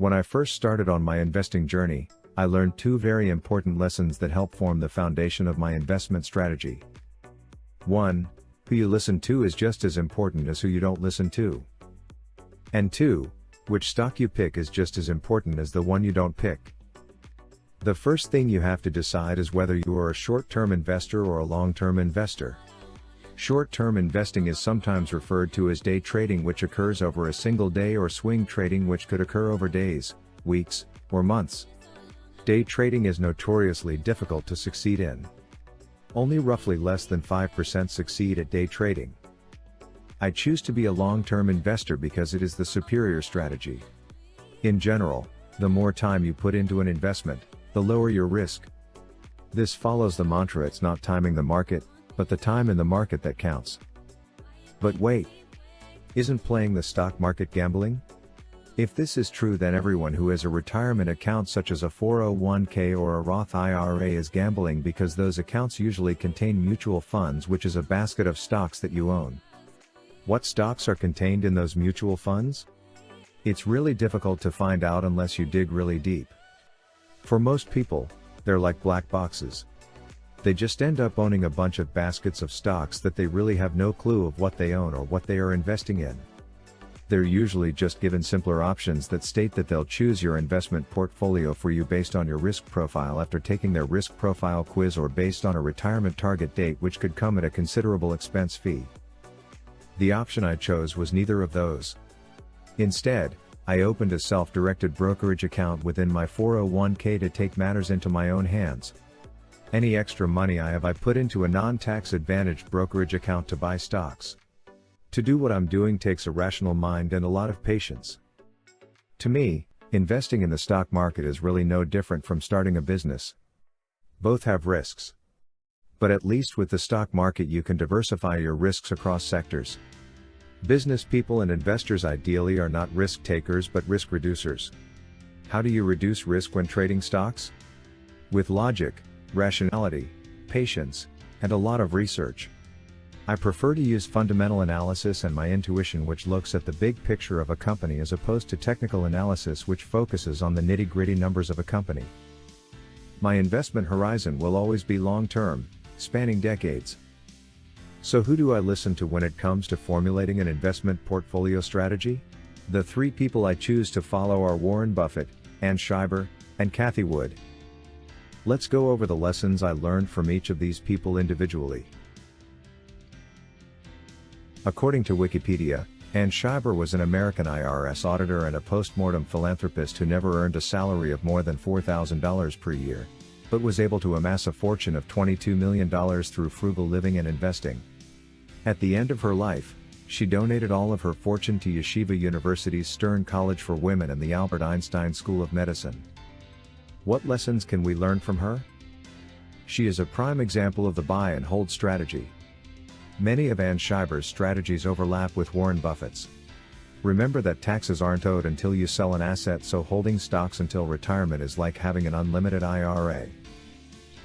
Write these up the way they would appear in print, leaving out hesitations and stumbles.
When I first started on my investing journey, I learned two very important lessons that help form the foundation of my investment strategy. 1. Who you listen to is just as important as who you don't listen to. And 2. Which stock you pick is just as important as the one you don't pick. The first thing you have to decide is whether you are a short-term investor or a long-term investor. Short-term investing is sometimes referred to as day trading, which occurs over a single day, or swing trading, which could occur over days, weeks, or months. Day trading is notoriously difficult to succeed in. Only roughly less than 5% succeed at day trading. I choose to be a long-term investor because it is the superior strategy. In general, the more time you put into an investment, the lower your risk. This follows the mantra, it's not timing the market, but the time in the market that counts. But wait! Isn't playing the stock market gambling? If this is true, then everyone who has a retirement account such as a 401k or a Roth IRA is gambling, because those accounts usually contain mutual funds, which is a basket of stocks that you own. What stocks are contained in those mutual funds? It's really difficult to find out unless you dig really deep. For most people, they're like black boxes. They just end up owning a bunch of baskets of stocks that they really have no clue of what they own or what they are investing in. They're usually just given simpler options that state that they'll choose your investment portfolio for you based on your risk profile after taking their risk profile quiz, or based on a retirement target date, which could come at a considerable expense fee. The option I chose was neither of those. Instead, I opened a self-directed brokerage account within my 401k to take matters into my own hands. Any extra money I have, I put into a non-tax advantaged brokerage account to buy stocks. To do what I'm doing takes a rational mind and a lot of patience. To me, investing in the stock market is really no different from starting a business. Both have risks. But at least with the stock market you can diversify your risks across sectors. Business people and investors ideally are not risk takers but risk reducers. How do you reduce risk when trading stocks? With logic, rationality, patience, and a lot of research. I prefer to use fundamental analysis and my intuition, which looks at the big picture of a company, as opposed to technical analysis, which focuses on the nitty-gritty numbers of a company. My investment horizon will always be long-term, spanning decades. So who do I listen to when it comes to formulating an investment portfolio strategy? The three people I choose to follow are Warren Buffett, Scheiber, and Cathie Wood. Let's go over the lessons I learned from each of these people individually. According to Wikipedia, Scheiber was an American IRS auditor and a post-mortem philanthropist who never earned a salary of more than $4,000 per year, but was able to amass a fortune of $22 million through frugal living and investing. At the end of her life, she donated all of her fortune to Yeshiva University's Stern College for Women and the Albert Einstein School of Medicine. What lessons can we learn from her? She is a prime example of the buy and hold strategy. Many of Scheiber's strategies overlap with Warren Buffett's. Remember that taxes aren't owed until you sell an asset, so holding stocks until retirement is like having an unlimited IRA.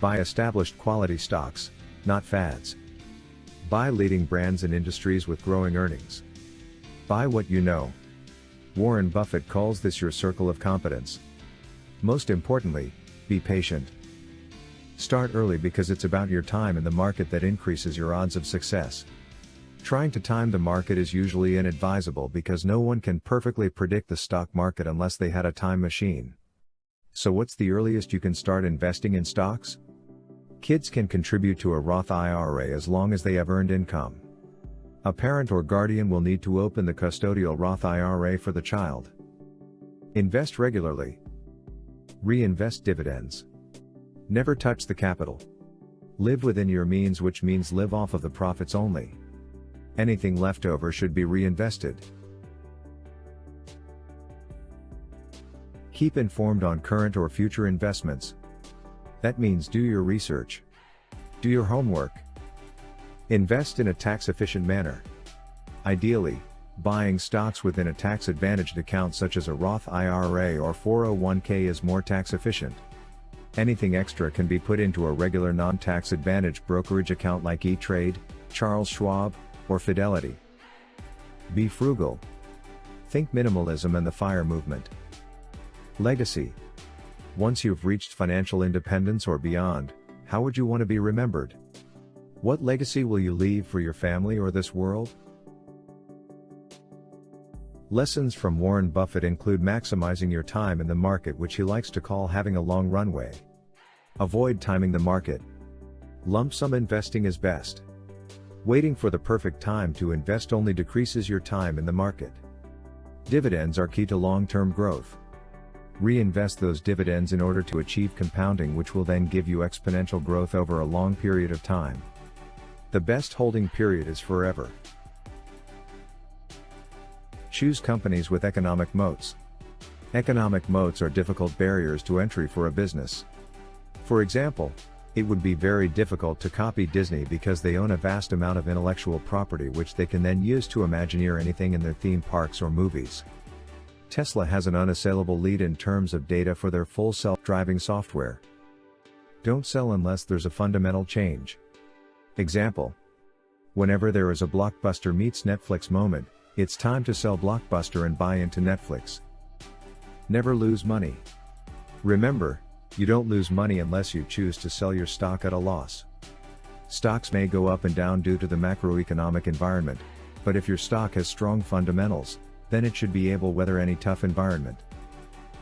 Buy established quality stocks, not fads. Buy leading brands and industries with growing earnings. Buy what you know. Warren Buffett calls this your circle of competence. Most importantly, be patient. Start early, because it's about your time in the market that increases your odds of success. Trying to time the market is usually inadvisable, because no one can perfectly predict the stock market unless they had a time machine. So what's the earliest you can start investing in stocks? Kids can contribute to a Roth IRA as long as they have earned income. A parent or guardian will need to open the custodial Roth IRA for the child. Invest regularly. Reinvest dividends. Never touch the capital. Live within your means, which means live off of the profits only. Anything left over should be reinvested. Keep informed on current or future investments. That means do your research. Do your homework. Invest in a tax-efficient manner. Ideally, buying stocks within a tax-advantaged account such as a Roth IRA or 401k is more tax-efficient. Anything extra can be put into a regular non-tax advantaged brokerage account like E-Trade, Charles Schwab, or Fidelity. Be frugal. Think minimalism and the FIRE movement. Legacy. Once you've reached financial independence or beyond, how would you want to be remembered? What legacy will you leave for your family or this world? Lessons from Warren Buffett include maximizing your time in the market, which he likes to call having a long runway. Avoid timing the market. Lump sum investing is best. Waiting for the perfect time to invest only decreases your time in the market. Dividends are key to long-term growth. Reinvest those dividends in order to achieve compounding, which will then give you exponential growth over a long period of time. The best holding period is forever. Choose companies with economic moats. Economic moats are difficult barriers to entry for a business. For example, it would be very difficult to copy Disney because they own a vast amount of intellectual property which they can then use to Imagineer anything in their theme parks or movies. Tesla has an unassailable lead in terms of data for their full self-driving software. Don't sell unless there's a fundamental change. Example: whenever there is a Blockbuster meets Netflix moment, it's time to sell Blockbuster and buy into Netflix. Never lose money. Remember, you don't lose money unless you choose to sell your stock at a loss. Stocks may go up and down due to the macroeconomic environment, but if your stock has strong fundamentals, then it should be able to weather any tough environment.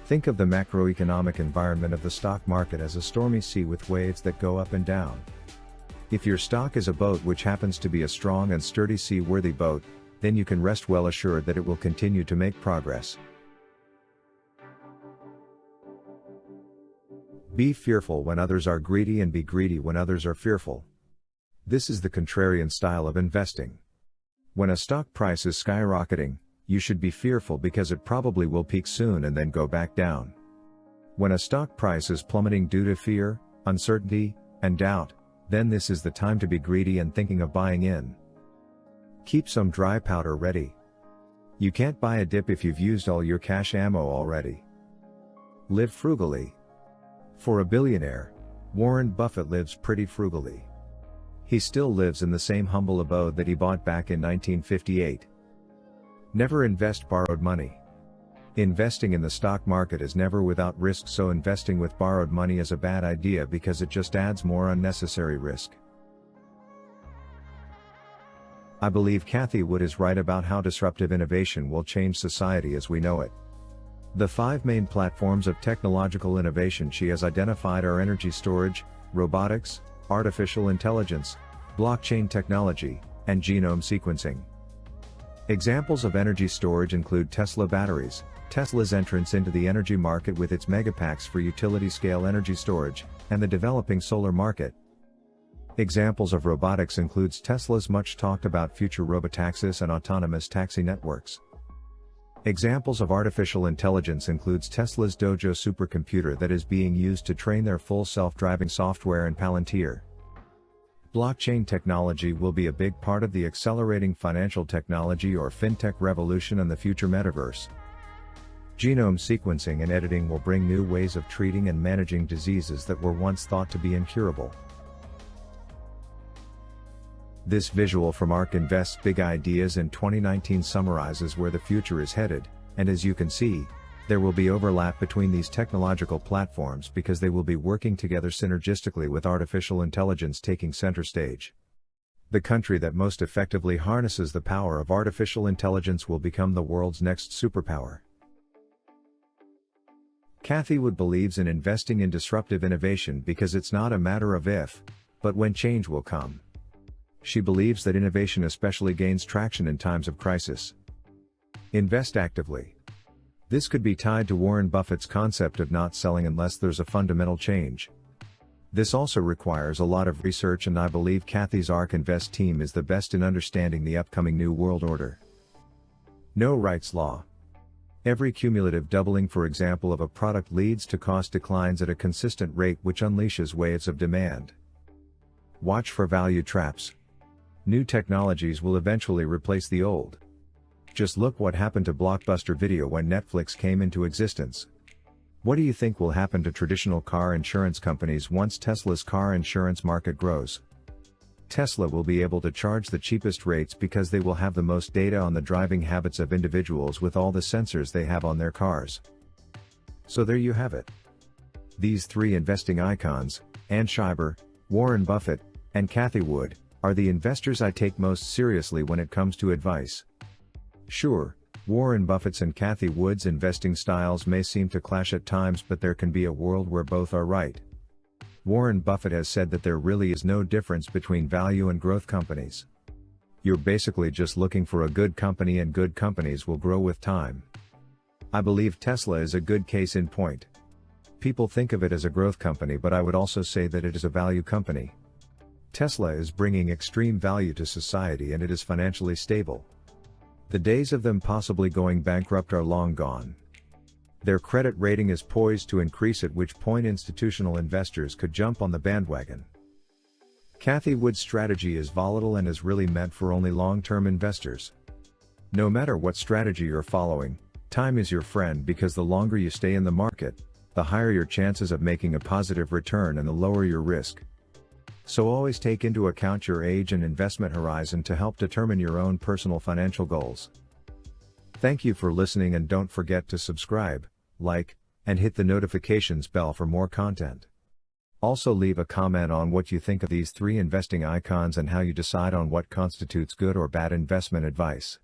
Think of the macroeconomic environment of the stock market as a stormy sea with waves that go up and down. If your stock is a boat which happens to be a strong and sturdy seaworthy boat, then you can rest well assured that it will continue to make progress. Be fearful when others are greedy and be greedy when others are fearful. This is the contrarian style of investing. When a stock price is skyrocketing, you should be fearful because it probably will peak soon and then go back down. When a stock price is plummeting due to fear, uncertainty, and doubt, then this is the time to be greedy and thinking of buying in. Keep some dry powder ready. You can't buy a dip if you've used all your cash ammo already. Live frugally. For a billionaire, Warren Buffett lives pretty frugally. He still lives in the same humble abode that he bought back in 1958. Never invest borrowed money. Investing in the stock market is never without risk, so investing with borrowed money is a bad idea because it just adds more unnecessary risk. I believe Cathie Wood is right about how disruptive innovation will change society as we know it. The 5 main platforms of technological innovation she has identified are energy storage, robotics, artificial intelligence, blockchain technology, and genome sequencing. Examples of energy storage include Tesla batteries, Tesla's entrance into the energy market with its megapacks for utility-scale energy storage, and the developing solar market. Examples of robotics includes Tesla's much talked about future robotaxis and autonomous taxi networks. Examples of artificial intelligence includes Tesla's Dojo supercomputer that is being used to train their full self-driving software and Palantir. Blockchain technology will be a big part of the accelerating financial technology or fintech revolution and the future metaverse. Genome sequencing and editing will bring new ways of treating and managing diseases that were once thought to be incurable. This visual from ARK Invest's Big Ideas in 2019 summarizes where the future is headed, and as you can see, there will be overlap between these technological platforms because they will be working together synergistically with artificial intelligence taking center stage. The country that most effectively harnesses the power of artificial intelligence will become the world's next superpower. Cathie Wood believes in investing in disruptive innovation because it's not a matter of if, but when change will come. She believes that innovation especially gains traction in times of crisis. Invest actively. This could be tied to Warren Buffett's concept of not selling unless there's a fundamental change. This also requires a lot of research, and I believe Cathie's ARK Invest team is the best in understanding the upcoming New World Order. No rights law. Every cumulative doubling, for example, of a product leads to cost declines at a consistent rate which unleashes waves of demand. Watch for value traps. New technologies will eventually replace the old. Just look what happened to Blockbuster Video when Netflix came into existence. What do you think will happen to traditional car insurance companies once Tesla's car insurance market grows? Tesla will be able to charge the cheapest rates because they will have the most data on the driving habits of individuals with all the sensors they have on their cars. So there you have it. These three investing icons, Scheiber, Warren Buffett, and Cathie Wood, are the investors I take most seriously when it comes to advice. Sure, Warren Buffett's and Cathie Wood's investing styles may seem to clash at times, but there can be a world where both are right. Warren Buffett has said that there really is no difference between value and growth companies. You're basically just looking for a good company, and good companies will grow with time. I believe Tesla is a good case in point. People think of it as a growth company, but I would also say that it is a value company. Tesla is bringing extreme value to society, and it is financially stable. The days of them possibly going bankrupt are long gone. Their credit rating is poised to increase, at which point institutional investors could jump on the bandwagon. Cathie Wood's strategy is volatile and is really meant for only long-term investors. No matter what strategy you're following, time is your friend, because the longer you stay in the market, the higher your chances of making a positive return and the lower your risk. So always take into account your age and investment horizon to help determine your own personal financial goals. Thank you for listening, and don't forget to subscribe, like, and hit the notifications bell for more content. Also leave a comment on what you think of these three investing icons and how you decide on what constitutes good or bad investment advice.